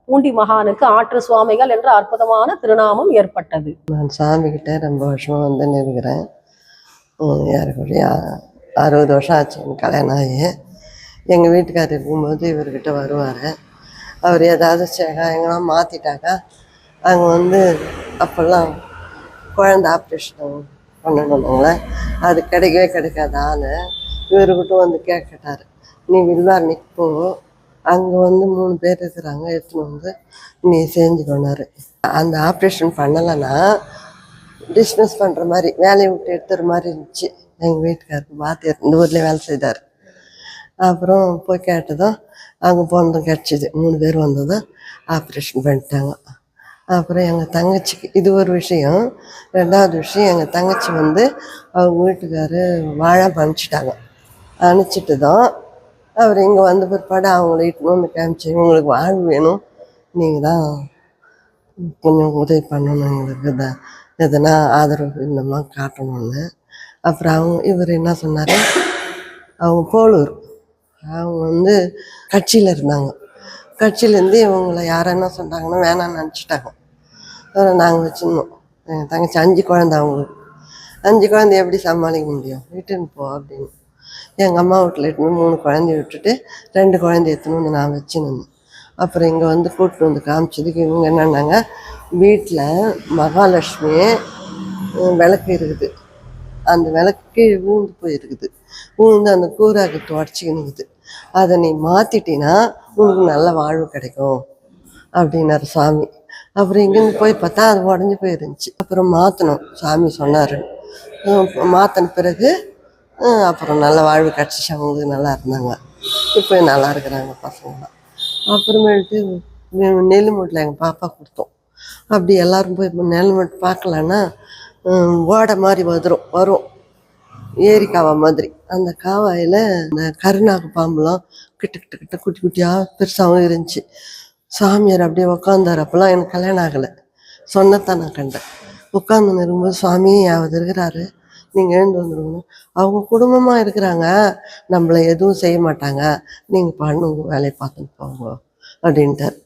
பூண்டி மகானுக்கு ஆற்று சுவாமிகள் என்ற அற்புதமான திருநாமம் ஏற்பட்டது. நான் சாமிக்கிட்ட ரொம்ப வருஷமாக வந்துன்னு இருக்கிறேன். யாருக்குரிய 60 வருஷம் ஆச்சு எனக்கு கல்யாணம் ஆகி. எங்கள் வீட்டுக்காரர் இருக்கும்போது இவர்கிட்ட வருவார். அவர் ஏதாவது எங்கெல்லாம் மாற்றிட்டாக்கா அங்கே வந்து அப்போல்லாம் குழந்தை ஆப்ரேஷன் பண்ணணுங்களே, அது கிடைக்கவே கிடைக்காத ஆள் இவர்கிட்ட வந்து கேட்டார், நீ வில்வாரணிக்கு போ, அங்கே வந்து 3 பேர் இருக்கிறாங்க, எடுத்துன்னு வந்து நீ செஞ்சு கொண்டாரு. அந்த ஆப்ரேஷன் பண்ணலைன்னா டிஸ்மிஸ் பண்ணுற மாதிரி வேலையை விட்டு எடுத்துற மாதிரி இருந்துச்சு. எங்கள் வீட்டுக்காருக்கு வாத்தியார் இந்த ஊர்லேயே வேலை செய்தார். அப்புறம் போய் கேட்டதும் அங்கே போனதும் கிடச்சிது. 3 பேர் வந்ததும் ஆப்ரேஷன் பண்ணிட்டாங்க. அப்புறம் எங்கள் தங்கச்சிக்கு இது ஒரு விஷயம். 2வது விஷயம், எங்கள் தங்கச்சி வந்து அவங்க வீட்டுக்காரு வாழை அனுப்பிச்சிட்டாங்க. அனுப்பிச்சிட்டு தான் அவர் இங்கே வந்த பிற்பாடு அவங்கள இட்டுன்னு வந்து காமிச்சு, உங்களுக்கு வாழ்வு வேணும், நீங்கள் தான் கொஞ்சம் உதவி பண்ணணும், எங்களுக்கு எதனா ஆதரவு இந்தமாக காட்டணும்னு. அப்புறம் இவர் என்ன சொன்னார், அவங்க போலூர், அவங்க வந்து கட்சியில் இருந்தாங்க. கட்சியிலேருந்து இவங்களை யாரை என்ன சொன்னாங்கன்னா வேணான்னு நினச்சிட்டாங்க. நாங்கள் வச்சுருந்தோம். எங்கள் தங்கச்சி 5 குழந்தை, அவங்களுக்கு 5 குழந்தை எப்படி சமாளிக்க முடியும், வீட்டுன்னு போ அப்படின்னு. எங்கள் அம்மா வீட்டில் இட்டுன்னு 3 குழந்தைய விட்டுட்டு 2 குழந்தைய எடுத்துன்னு வந்து நான் வச்சுருந்தேன். அப்புறம் இங்கே வந்து கூட்டின்னு வந்து காமிச்சதுக்கு இவங்க என்னன்னாங்க, வீட்டில் மகாலட்சுமி விளக்கு இருக்குது, அந்த விளக்கு ஊந்து போயிருக்குது, ஊந்து அந்த கூறாக்கு உடச்சிக்கினுக்குது, அதை நீ மாற்றிட்டினா உனக்கு நல்ல வாழ்வு கிடைக்கும் அப்படின்னாரு சாமி. அப்புறம் இங்கேருந்து போய் பார்த்தா அது உடஞ்சி போயிருந்துச்சு. அப்புறம் மாற்றணும் சாமி சொன்னார். மாற்றின பிறகு அப்புறம் நல்ல வாழ்வு கிடச்சிச்சு, அவங்களுக்கு நல்லா இருந்தாங்க. இப்போ நல்லா இருக்கிறாங்க பசங்களாம். அப்புறமேட்டு நெல் மூட்டில் எங்கள் பாப்பா கொடுத்தோம். அப்படி எல்லோரும் போய் நெல் மூட்டை பார்க்கலான்னா ஓடை மாதிரி வரும் ஏரி காவா மாதிரி. அந்த காவாயில் இந்த கருநாக்கு பாம்புலாம் கிட்ட குட்டி குட்டியாக பெருசாகவும் இருந்துச்சு. சாமியார் அப்படியே உக்காந்தார். அப்போல்லாம் எனக்கு கல்யாணம் ஆகலை, சொன்னத்தான் நான் கண்டேன். உட்காந்துன்னு இருக்கும்போது, சுவாமி யாவது இருக்கிறாரு, நீங்கள் எழுந்து வந்துருக்கணும், அவங்க குடும்பமாக இருக்கிறாங்க, நம்மளை எதுவும் செய்ய மாட்டாங்க, நீங்கள் பண்ணுங்க, வேலையை பார்த்துன்னு போங்க அப்படின்ட்டார்.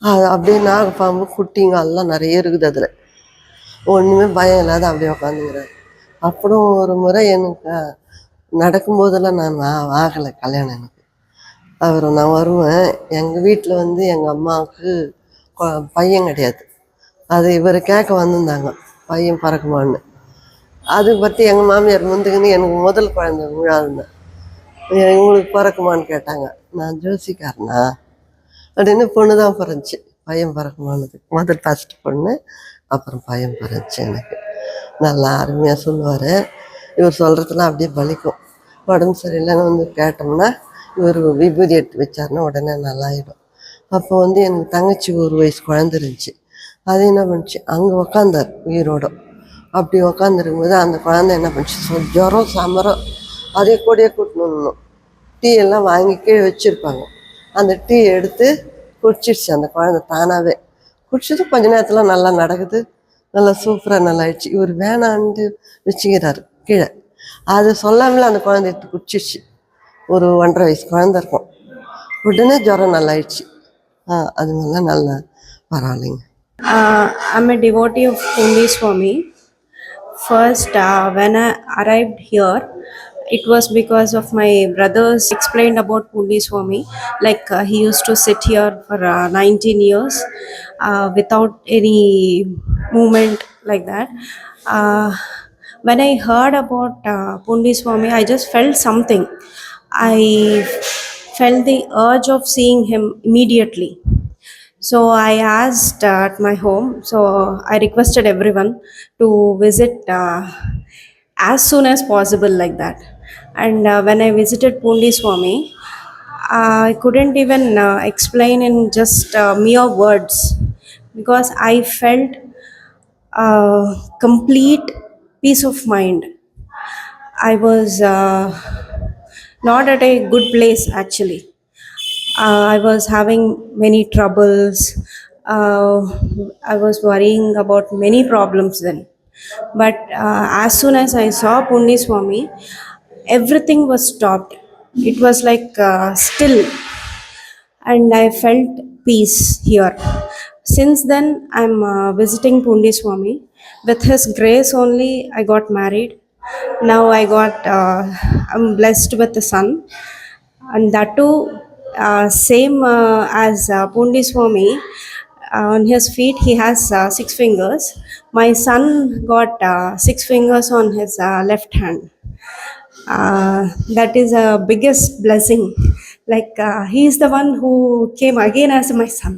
அது அப்படியே நாகப்பாம்பு குட்டிங்க எல்லாம் நிறைய இருக்குது, அதில் ஒன்றுமே பயம் இல்லாத அப்படியே உட்காந்துங்கிறார். அப்புறம் ஒரு முறை எனக்கு நடக்கும்போதெல்லாம் நான் ஆகலை கல்யாணம் எனக்கு. அப்புறம் நான் வருவேன். எங்கள் வீட்டில் வந்து எங்கள் அம்மாவுக்கு பையன் கிடையாது. அது இவர் கேட்க வந்திருந்தாங்க, பையன் பறக்குமான்னு. அதை பற்றி எங்கள் மாமியார் முந்துக்குன்னு எனக்கு முதல் குழந்தை விழாதுந்தேன், இவங்களுக்கு பிறக்குமான்னு கேட்டாங்க. நான் ஜோசிக்காரனா அப்படின்னு, பொண்ணு தான் பிறந்துச்சு, பையன் பிறக்குமானது முதல் ஃபஸ்ட்டு பொண்ணு. அப்புறம் பையன் பிறந்துச்சு எனக்கு. நல்லா அருமையாக சொல்லுவார். இவர் சொல்கிறதுலாம் அப்படியே பலிக்கும். உடம்பு சரியில்லைன்னு வந்து கேட்டோம்னா இவர் விபூதி எடுத்து வச்சாருன்னா உடனே நல்லாயிடும். அப்போ வந்து எனக்கு தங்கச்சி 1 வயசு குழந்தை இருந்துச்சு. அது என்ன பண்ணிச்சு, அங்கே உக்காந்தார் உயிரோட. அப்படி உக்காந்துருக்கும்போது அந்த குழந்தை என்ன பண்ணிச்சு, ஜுரம் சமரம், அதே கூடயே கூட்டணும். டீ எல்லாம் வாங்கி கீழே வச்சுருப்பாங்க, அந்த டீ எடுத்து குடிச்சிடுச்சு அந்த குழந்தை தானாகவே. குடிச்சது கொஞ்ச நேரத்தில் நல்லா நடக்குது, நல்லா சூப்பராக நல்லா ஆயிடுச்சு. இவர் வேணான்ட்டு வச்சுக்கிறாரு கீழே. அது சொல்லாமலே அந்த குழந்தை எடுத்து குடிச்சிடுச்சு. ஒரு 1.5 வயசு குழந்தை இருக்கும். உடனே ஜுரம் நல்லாயிடுச்சு. அது மாதிரிலாம் நல்லா பரவாயில்லைங்க. I'm a devotee of Pundi Swami. First, when I arrived here, it was because of my brothers explained about Pundi Swami. Like he used to sit here for 19 years without any movement like that. When I heard about Pundi Swami, I just felt something. I felt the urge of seeing him immediately. So I asked at my home, so I requested everyone to visit as soon as possible like that. And when I visited Pundi Swami, I couldn't even explain in just mere words, because I felt complete peace of mind. I was not at a good place actually. I was having many troubles. I was worrying about many problems then. But as soon as I saw Pundi Swami, everything was stopped. It was like still, and I felt peace here. Since then, I'm visiting Pundi Swami. With his grace only, I got married. Now I'm blessed with a son, and that too, same as Pundi Swami. On his feet, he has 6 fingers. My son got 6 fingers on his left hand. That is a biggest blessing. Like he is the one who came again as my son.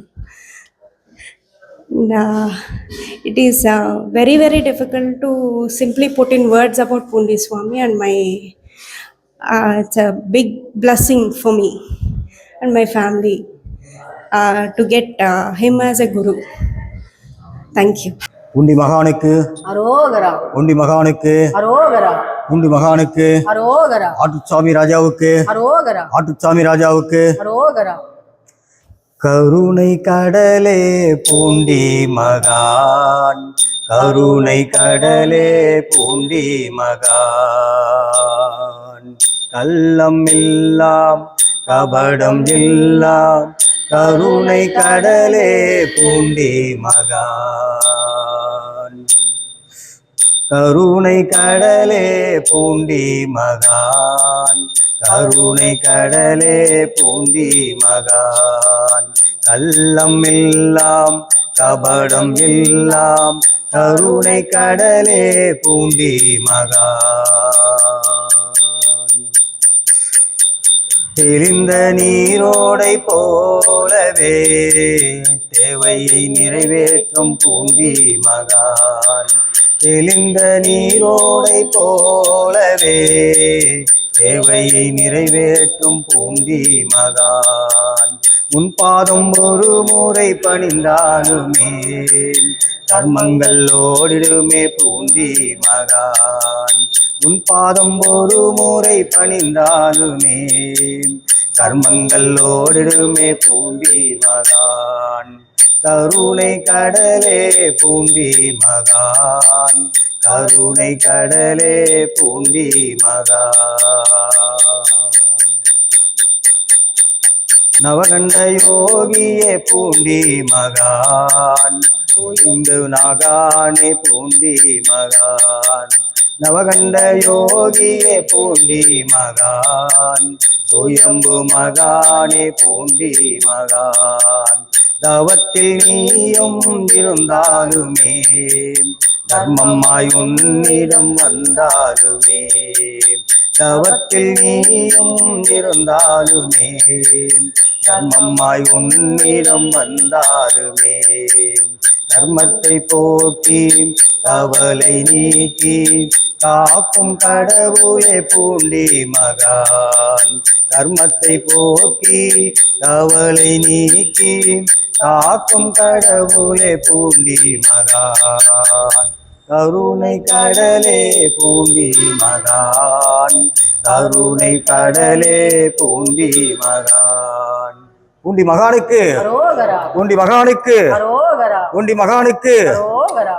And, it is very very difficult to simply put in words about Pundi Swami, and my it's a big blessing for me and my family to get him as a guru. Thank you. உண்டி மகானுக்கு அரோகரா, உண்டி மகானுக்கு அரோகரா, உண்டி மகானுக்கு அரோகரா, ஆட்டுச்சாமி ராஜாவுக்கு அரோகரா, ஆட்டுச்சாமி ராஜாவுக்கு அரோகரா. கருணை கடலே பூண்டி மகான், கருணை கடலே பூண்டி மகான், கள்ளம் எல்லாம் கபடம் எல்லாம் கருணை கடலே பூண்டி மகான், கருணை கடலே பூண்டி மகான், கருணை கடலே பூண்டி மகான், கள்ளம் எல்லாம் கபடம் எல்லாம் கருணை கடலே பூண்டி மகான், தெளிந்த நீரோடை போலவே தேவையை நிறைவேற்றும் பூண்டி மகான், தெளிந்த நீரோடை போலவே தேவையை நிறைவேற்றும் பூண்டி மகான், உன் பாதம் ஒரு முறை பணிந்தாலுமே கர்மங்கள் ஓடிடுமே பூண்டி மகான், உன் பாதம் ஒரு முறை பணிந்தாலுமே கர்மங்கள் ஓடிடுமே பூண்டி மகான், கருணை கடலே பூண்டி மகான், கருணை கடலே பூண்டி மகான், நவகண்ட யோகியே பூண்டி மகான், இந்து நாகானே பூண்டி மகான், நவகண்ட யோகியே பூண்டி மகான், சுயம்பு மகானே பூண்டி மகான், தவத்தில் நீயும் இருந்தாலுமே தர்மமாய் உன்னிடம் வந்தாலுமே, தவத்தில் நீயும் இருந்தாலுமே தர்மமாய் உன்னிடம் வந்தாலுமே, கர்மத்தை போக்கி கவலை நீக்கி காக்கும் கடவுளே பூண்டி மகான், கர்மத்தை போக்கி கவலை நீக்கி காக்கும் கடவுளே பூண்டி மகான், கருணை கடலே பூண்டி மகான், கருணை கடலே பூண்டி மகான், பூண்டி மகானுக்கு அரோகரா, பூண்டி மகானுக்கு அரோகரா, பூண்டி மகானுக்கு அரோகரா.